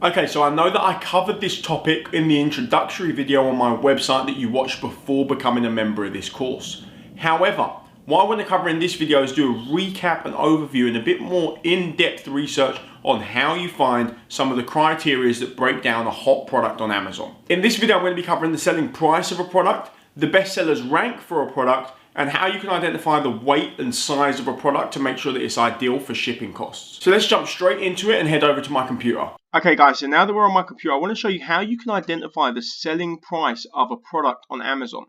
Okay, so I know that I covered this topic in the introductory video on my website that you watched before becoming a member of this course. However, what I want to cover in this video is do a recap and overview and a bit more in-depth research on how you find some of the criteria that break down a hot product on Amazon. In this video, I'm going to be covering the selling price of a product, the best sellers rank for a product, and how you can identify the weight and size of a product to make sure that it's ideal for shipping costs. So let's jump straight into it and head over to my computer. Okay guys, so now that we're on my computer, I want to show you how you can identify the selling price of a product on Amazon.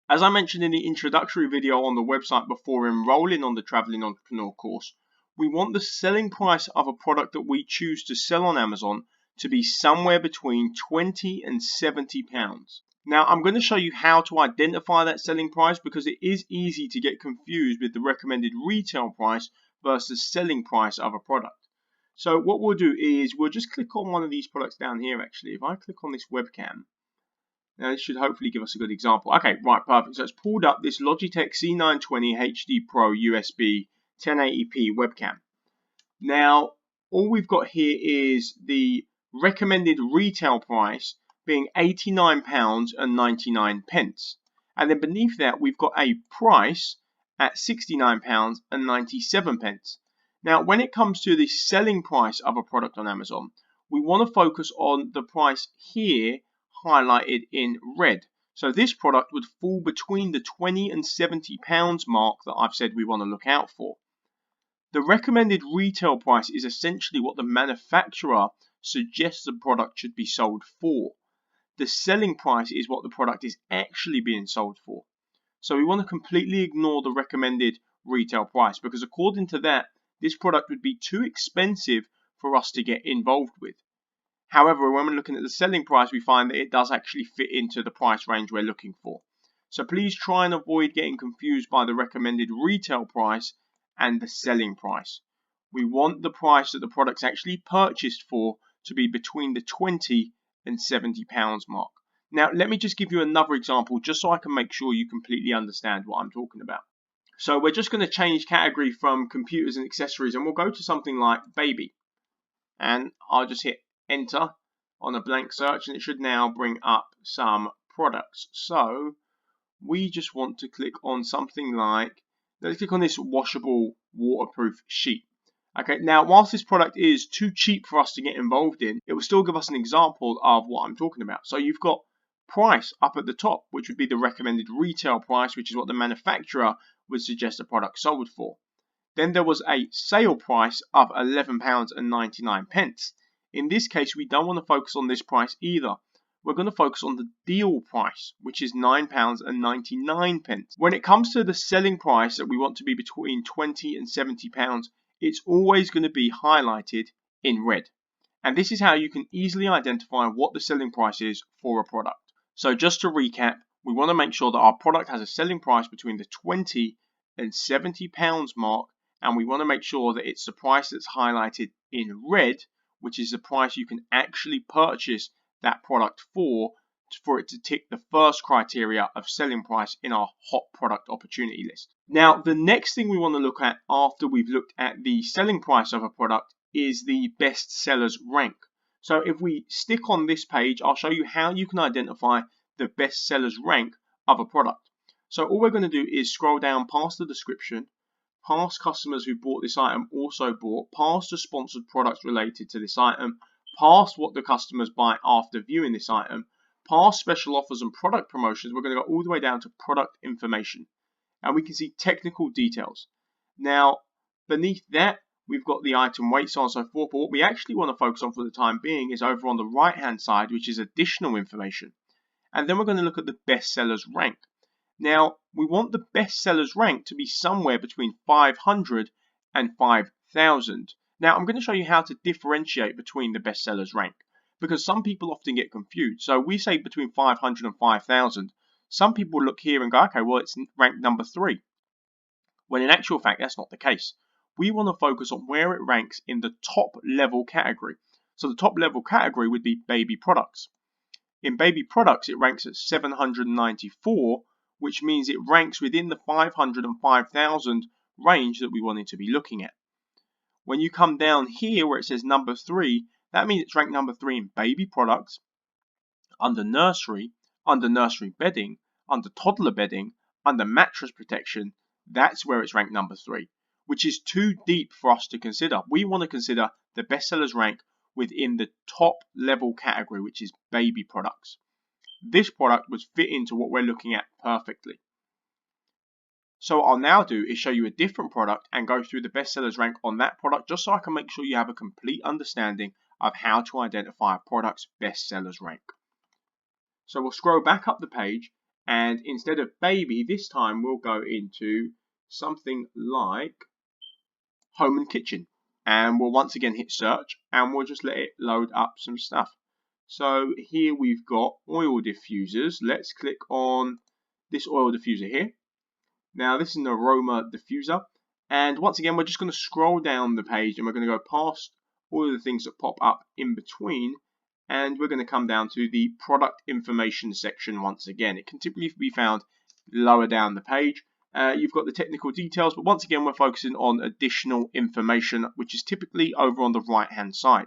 As I mentioned in the introductory video on the website before enrolling on the Traveling Entrepreneur course, we want the selling price of a product that we choose to sell on Amazon to be somewhere between 20 and 70 pounds. Now, I'm going to show you how to identify that selling price because it is easy to get confused with the recommended retail price versus selling price of a product. So what we'll do is we'll just click on one of these products down here actually. If I click on this webcam, now this should hopefully give us a good example. Okay, right, perfect. So it's pulled up this Logitech C920 HD Pro USB 1080p webcam. Now, all we've got here is the recommended retail price being £89.99. And then beneath that, we've got a price at £69.97. Now, when it comes to the selling price of a product on Amazon, we want to focus on the price here highlighted in red. So this product would fall between the 20 and 70 pounds mark that I've said we want to look out for. The recommended retail price is essentially what the manufacturer suggests the product should be sold for. The selling price is what the product is actually being sold for. So we want to completely ignore the recommended retail price because according to that, this product would be too expensive for us to get involved with. However, when we're looking at the selling price, we find that it does actually fit into the price range we're looking for. So please try and avoid getting confused by the recommended retail price and the selling price. We want the price that the product's actually purchased for to be between the 20 and 70 pounds mark. Now, let me just give you another example just so I can make sure you completely understand what I'm talking about. So we're just going to change category from computers and accessories and we'll go to something like baby. And I'll just hit enter on a blank search and it should now bring up some products. So we just want to click on something like, let's click on this washable waterproof sheet. Okay, now whilst this product is too cheap for us to get involved in, it will still give us an example of what I'm talking about. So you've got price up at the top, which would be the recommended retail price, which is what the manufacturer would suggest the product sold for. Then there was a sale price of £11.99. In this case, we don't want to focus on this price either. We're going to focus on the deal price, which is £9.99. When it comes to the selling price that we want to be between £20 and £70, it's always going to be highlighted in red. And this is how you can easily identify what the selling price is for a product. So just to recap, we want to make sure that our product has a selling price between the £20 and £70 mark, and we want to make sure that it's the price that's highlighted in red, which is the price you can actually purchase that product for it to tick the first criteria of selling price in our hot product opportunity list. Now, the next thing we want to look at after we've looked at the selling price of a product is the best sellers rank. So if we stick on this page, I'll show you how you can identify the best sellers rank of a product. So all we're going to do is scroll down past the description, past customers who bought this item also bought, past the sponsored products related to this item, past what the customers buy after viewing this item, past special offers and product promotions. We're going to go all the way down to product information and we can see technical details. Now beneath that we've got the item weight, so on and so forth, but what we actually want to focus on for the time being is over on the right hand side, which is additional information. And then we're going to look at the best sellers rank. Now we want the best sellers rank to be somewhere between 500 and 5,000. Now I'm going to show you how to differentiate between the best sellers rank because some people often get confused. So we say between 500 and 5,000. Some people look here and go, okay, well it's ranked number 3. When in actual fact that's not the case. We want to focus on where it ranks in the top level category. So the top level category would be baby products. In baby products it ranks at 794, which means it ranks within the 500 and 5,000 range that we wanted to be looking at. When you come down here where it says number 3, That means it's ranked number 3 in baby products, under nursery bedding, under toddler bedding, under mattress protection. That's where it's ranked number 3, which is too deep for us to consider. We want to consider the bestsellers rank within the top level category, which is baby products. This product was fit into what we're looking at perfectly. So what I'll now do is show you a different product and go through the bestsellers rank on that product, just so I can make sure you have a complete understanding of how to identify a product's bestsellers rank. So we'll scroll back up the page, and instead of baby, this time we'll go into something like home and kitchen. And we'll once again hit search, and we'll just let it load up some stuff. So here we've got oil diffusers. Let's click on this oil diffuser here. Now this is an aroma diffuser, and once again we're just going to scroll down the page, and we're going to go past all of the things that pop up in between, and we're going to come down to the product information section once again. It can typically be found lower down the page. You've got the technical details, but once again we're focusing on additional information, which is typically over on the right hand side.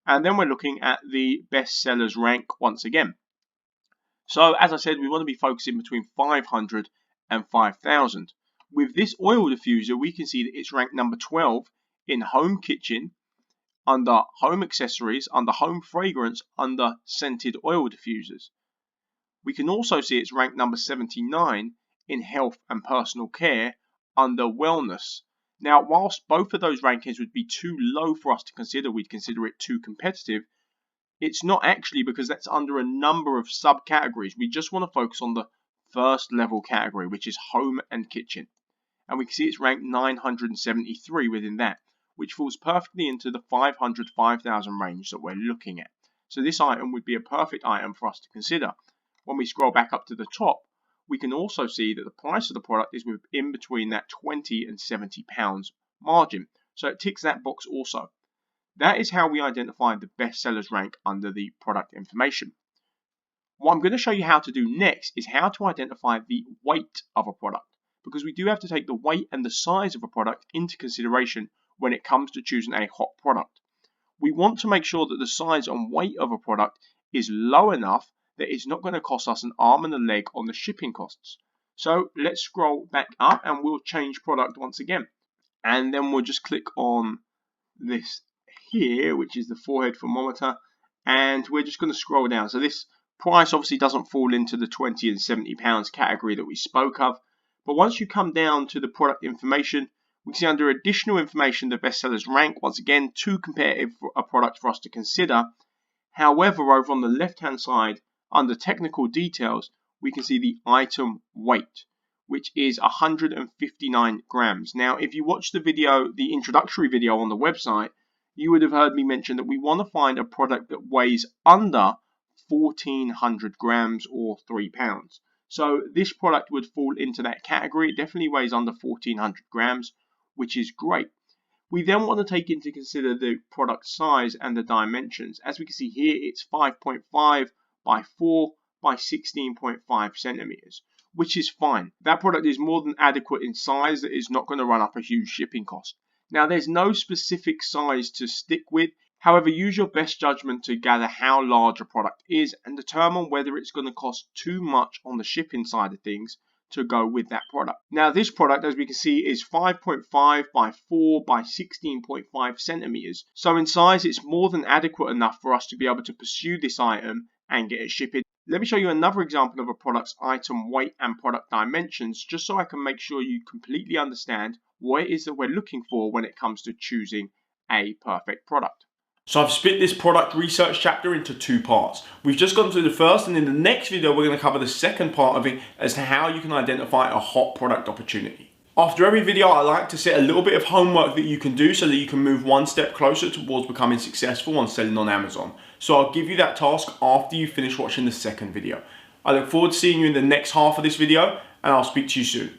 And then we're looking at the bestsellers rank once again. So as I said, we want to be focusing between 500 and 5,000. With this oil diffuser, we can see that it's ranked number 12 in home kitchen, under home accessories, under home fragrance, under scented oil diffusers. We can also see it's ranked number 79 in health and personal care, under wellness. Now, whilst both of those rankings would be too low for us to consider, we'd consider it too competitive, it's not actually, because that's under a number of subcategories. We just want to focus on the first level category, which is home and kitchen. And we can see it's ranked 973 within that, which falls perfectly into the 500-5,000 range that we're looking at. So this item would be a perfect item for us to consider. When we scroll back up to the top, we can also see that the price of the product is in between that £20 and £70 margin. So it ticks that box also. That is how we identify the bestsellers rank under the product information. What I'm going to show you how to do next is how to identify the weight of a product, because we do have to take the weight and the size of a product into consideration when it comes to choosing a hot product. We want to make sure that the size and weight of a product is low enough that it's not going to cost us an arm and a leg on the shipping costs. So let's scroll back up and we'll change product once again. And then we'll just click on this here, which is the forehead thermometer, and we're just going to scroll down. So this price obviously doesn't fall into the £20 and £70 category that we spoke of, but once you come down to the product information, we can see under additional information the bestsellers rank. Once again, too competitive for a product for us to consider. However, over on the left hand side under technical details, we can see the item weight, which is 159 grams. Now if you watch the video, the introductory video on the website, you would have heard me mention that we want to find a product that weighs under 1,400 grams or 3 pounds. So this product would fall into that category. It definitely weighs under 1,400 grams, which is great. We then want to take into consider the product size and the dimensions. As we can see here, it's 5.5 by 4 by 16.5 centimeters, which is fine. That product is more than adequate in size. That is not going to run up a huge shipping cost. Now, there's no specific size to stick with. However, use your best judgment to gather how large a product is and determine whether it's going to cost too much on the shipping side of things to go with that product. Now, this product, as we can see, is 5.5 by 4 by 16.5 centimeters. So in size, it's more than adequate enough for us to be able to pursue this item and get it shipping. Let me show you another example of a product's item weight and product dimensions, just so I can make sure you completely understand what it is that we're looking for when it comes to choosing a perfect product. So I've split this product research chapter into two parts. We've just gone through the first, and in the next video we're going to cover the second part of it as to how you can identify a hot product opportunity. After every video, I like to set a little bit of homework that you can do so that you can move one step closer towards becoming successful on selling on Amazon. So I'll give you that task after you finish watching the second video. I look forward to seeing you in the next half of this video, and I'll speak to you soon.